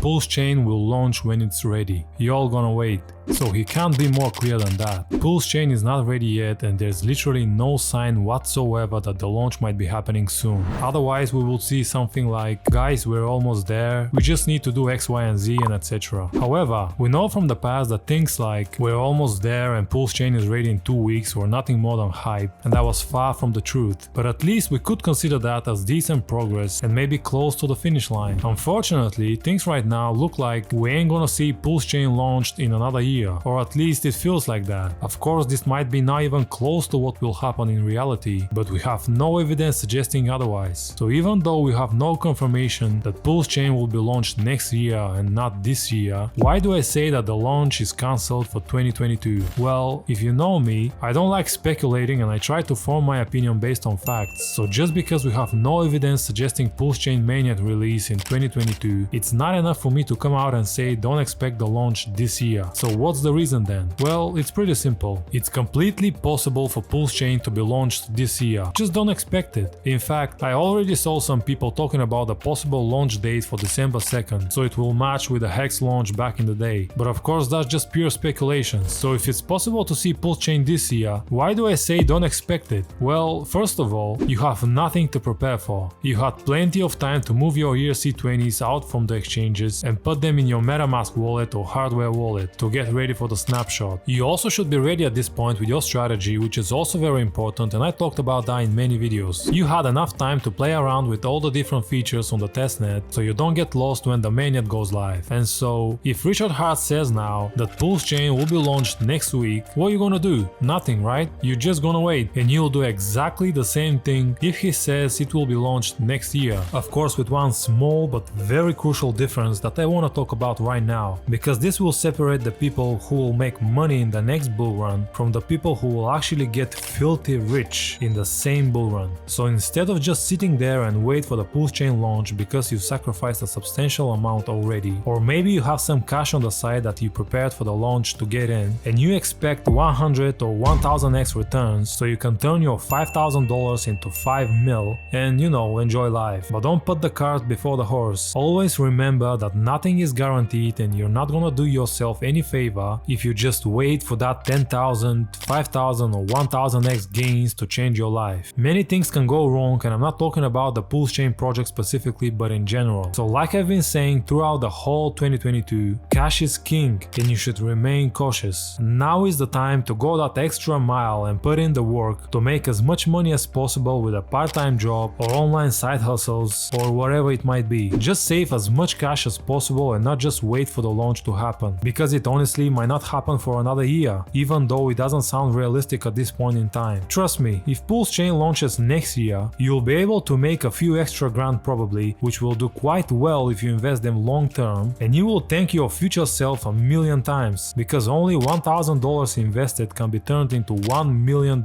PulseChain will launch when it's ready. Y'all gonna wait. So he can't be more clear than that. PulseChain is not ready yet, and there's literally no sign whatsoever that the launch might be happening soon. Otherwise we will see something like, guys, we're almost there, we just need to do X, Y and Z and etc. However, we know from the past that things like we're almost there and PulseChain is ready in 2 weeks were nothing more than hype, and that was far from the truth. But at least we could consider that as decent progress and maybe close to the finish line. Unfortunately, things right now look like we ain't gonna see PulseChain launched in another year, or at least it feels like that. Of course, this might be not even close to what will happen in reality, but we have no evidence suggesting otherwise. So even though we have no confirmation that PulseChain will be launched next year and not this year, why do I say that the launch is cancelled for 2022? Well, if you know me, I don't like speculating and I try to form my opinion based on facts. So just because we have no evidence suggesting PulseChain mainnet release in 2022, it's not enough for me to come out and say don't expect the launch this year. So what's the reason then? Well, it's pretty simple. It's completely possible for PulseChain to be launched this year. Just don't expect it. In fact, I already saw some people talking about a possible launch date for December 2nd, so it will match with the Hex launch back in the day. But of course that's just pure speculation. So if it's possible to see PulseChain this year, why do I say don't expect it? Well, first of all, you have nothing to prepare for. You had plenty of time to move your ERC20s out from the exchanges and put them in your MetaMask wallet or hardware wallet to get ready for the snapshot. You also should be ready at this point with your strategy, which is also very important, and I talked about that in many videos. You had enough time to play around with all the different features on the testnet so you don't get lost when the mainnet goes live. And so, if Richard Hart says now that PulseChain will be launched next week, what are you gonna do? Nothing, right? You're just gonna wait, and you'll do exactly the same thing if he says it will be launched next year. Of course, with one small but very crucial difference that I want to talk about right now, because this will separate the people who will make money in the next bull run from the people who will actually get filthy rich in the same bull run. So instead of just sitting there and wait for the PulseChain launch because you sacrificed a substantial amount already, or maybe you have some cash on the side that you prepared for the launch to get in, and you expect 100 or 1000x returns so you can turn your $5,000 into 5 mil and, you know, enjoy life. But don't put the cart before the horse. Always remember that nothing is guaranteed and you're not gonna do yourself any favor if you just wait for that 10,000, 5,000 or 1000x gains to change your life. Many things can go wrong, and I'm not talking about the PulseChain project specifically, but in general. So like I've been saying throughout the whole 2022, cash is king and you should remain cautious. Now is the time to go that extra mile and put in the work to make as much money as possible with a part-time job or online side hustles or whatever it might be. Just save as much cash as possible and not just wait for the launch to happen, because it honestly might not happen for another year, even though it doesn't sound realistic at this point in time. Trust me, if PulseChain launches next year, you'll be able to make a few extra grand probably, which will do quite well if you invest them long term, and you will thank your future self a million times, because only $1,000 invested can be turned into $1 million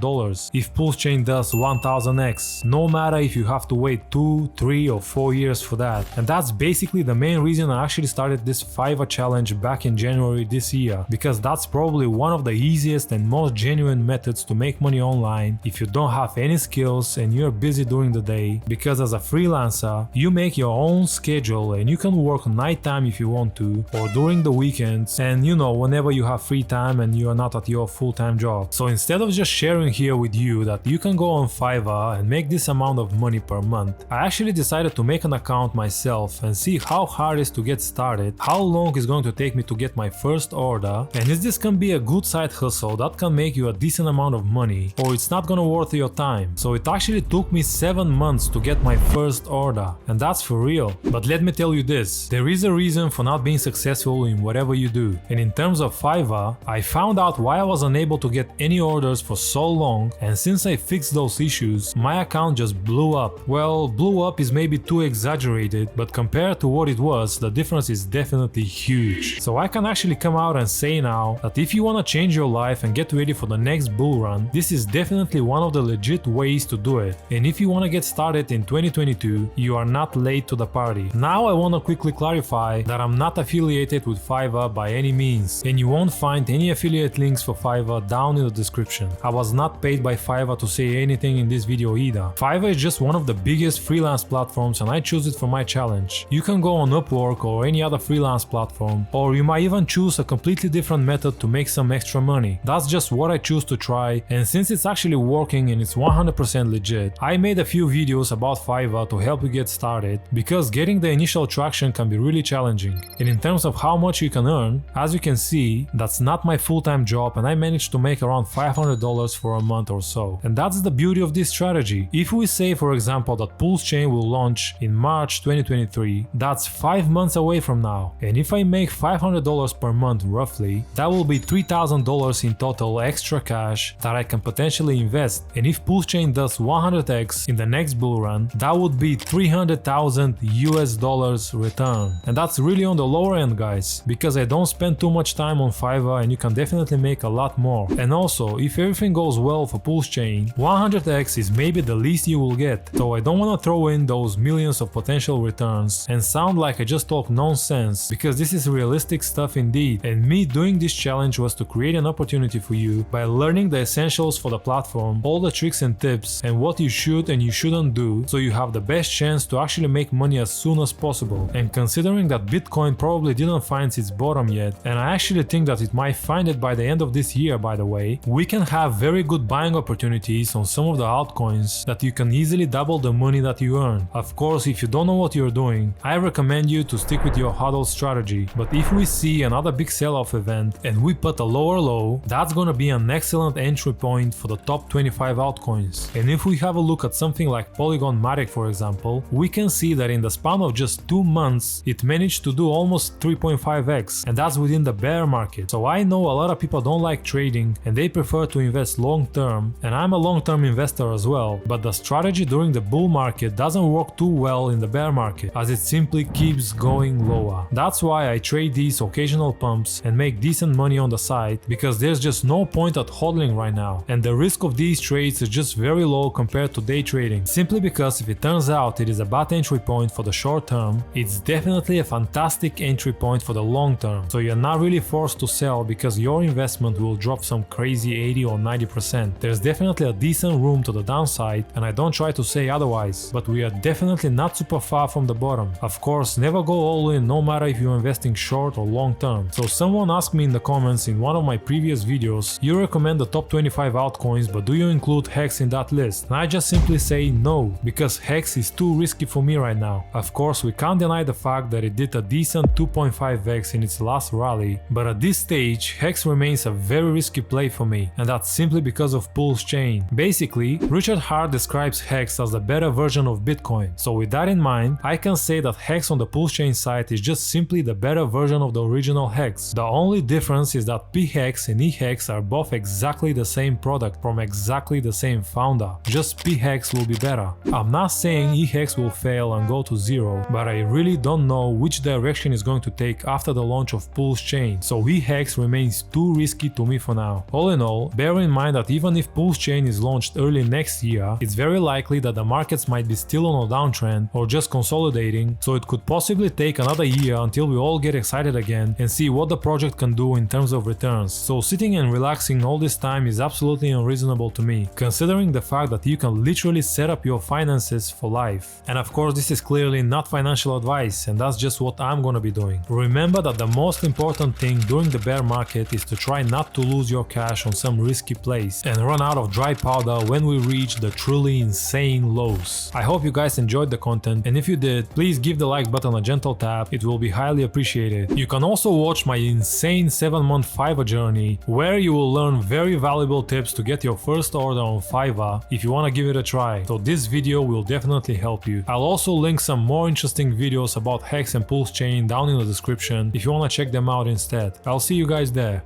if PulseChain does 1000x, no matter if you have to wait 2, 3 or 4 years for that. And that's basically the main reason I actually started this Fiverr challenge back in January this year, because that's probably one of the easiest and most genuine methods to make money online if you don't have any skills and you're busy during the day, because as a freelancer you make your own schedule and you can work nighttime if you want to, or during the weekends, and you know, whenever you have free time and you are not at your full-time job. So instead of just sharing here with you that you can go on Fiverr and make this amount of money per month, I actually decided to make an account myself and see how hard it is to get started, how long it's going to take me to get my first order, and if this can be a good side hustle that can make you a decent amount of money, or it's not gonna worth your time. So it actually took me 7 months to get my first order, and that's for real. But let me tell you this, there is a reason for not being successful in whatever you do. And in terms of Fiverr, I found out why I was unable to get any orders for so long, and since I fixed those issues, my account just blew up. Well, blew up is maybe too exaggerated, but compared to what it was, the difference is definitely huge. So I can actually come out and say now that if you want to change your life and get ready for the next bull run, this is definitely one of the legit ways to do it. And if you want to get started in 2022, you are not late to the party. Now I want to quickly clarify that I'm not affiliated affiliate with Fiverr by any means, and you won't find any affiliate links for Fiverr down in the description. I was not paid by Fiverr to say anything in this video either. Fiverr is just one of the biggest freelance platforms and I choose it for my challenge. You can go on Upwork or any other freelance platform, or you might even choose a completely different method to make some extra money. That's just what I choose to try, and since it's actually working and it's 100% legit, I made a few videos about Fiverr to help you get started, because getting the initial traction can be really challenging. And in terms of how much you can earn, as you can see, that's not my full-time job and I managed to make around $500 for a month or so. And that's the beauty of this strategy. If we say, for example, that PulseChain will launch in March 2023, that's 5 months away from now. And if I make $500 per month roughly, that will be $3,000 in total extra cash that I can potentially invest. And if PulseChain does 100x in the next bull run, that would be $300,000 US return. And that's really on the lower end, guys, because I don't spend too much time on Fiverr and you can definitely make a lot more. And also, if everything goes well for PulseChain, 100x is maybe the least you will get. So I don't want to throw in those millions of potential returns and sound like I just talk nonsense, because this is realistic stuff indeed. And me doing this challenge was to create an opportunity for you by learning the essentials for the platform, all the tricks and tips, and what you should and you shouldn't do, so you have the best chance to actually make money as soon as possible. And considering that Bitcoin probably didn't find its bottom yet, and I actually think that it might find it by the end of this year, by the way, we can have very good buying opportunities on some of the altcoins that you can easily double the money that you earn. Of course, if you don't know what you're doing, I recommend you to stick with your HODL strategy. But if we see another big sell-off event and we put a lower low, that's gonna be an excellent entry point for the top 25 altcoins. And if we have a look at something like Polygon Matic, for example, we can see that in the span of just 2 months, it managed to do almost 3.5x, and that's within the bear market. So I know a lot of people don't like trading and they prefer to invest long term, and I'm a long term investor as well, but the strategy during the bull market doesn't work too well in the bear market, as it simply keeps going lower. That's why I trade these occasional pumps and make decent money on the side, because there's just no point at hodling right now, and the risk of these trades is just very low compared to day trading, simply because if it turns out it is a bad entry point for the short term, it's definitely a fantastic entry point for the long term. So you're not really forced to sell because your investment will drop some crazy 80 or 90%. There's definitely a decent room to the downside, and I don't try to say otherwise, but we are definitely not super far from the bottom. Of course, never go all in, no matter if you're investing short or long term. So someone asked me in the comments in one of my previous videos, you recommend the top 25 altcoins, but do you include Hex in that list? And I just simply say no, because Hex is too risky for me right now. Of course, we can't deny the fact that it did a decent 2.5x in its last rally, but at this stage, Hex remains a very risky play for me, and that's simply because of PulseChain. Basically, Richard Hart describes Hex as the better version of Bitcoin. So with that in mind, I can say that Hex on the PulseChain site is just simply the better version of the original Hex. The only difference is that PHEX and EHEX are both exactly the same product from exactly the same founder. Just PHEX will be better. I'm not saying EHEX will fail and go to zero, but I really don't know which direction it's going to take after the launch of PulseChain, so EHEX remains too risky to me for now. All in all, bear in mind that even if PulseChain is launched early next year, it's very likely that the markets might be still on a downtrend or just consolidating, so it could possibly take another year until we all get excited again and see what the project can do in terms of returns. So sitting and relaxing all this time is absolutely unreasonable to me, considering the fact that you can literally set up your finances for life. And of course, this is clearly not financial advice, and that's just what I'm gonna be doing. Remember that the most important thing during the bear market is to try not to lose your cash on some risky place and run out of dry powder when we reach the truly insane lows. I hope you guys enjoyed the content, and if you did, please give the like button a gentle tap, it will be highly appreciated. You can also watch my insane 7-month Fiverr journey, where you will learn very valuable tips to get your first order on Fiverr if you want to give it a try, so this video will definitely help you. I'll also link some more interesting videos about Hex and PulseChain down in the description if you want to check them out instead. I'll see you guys there.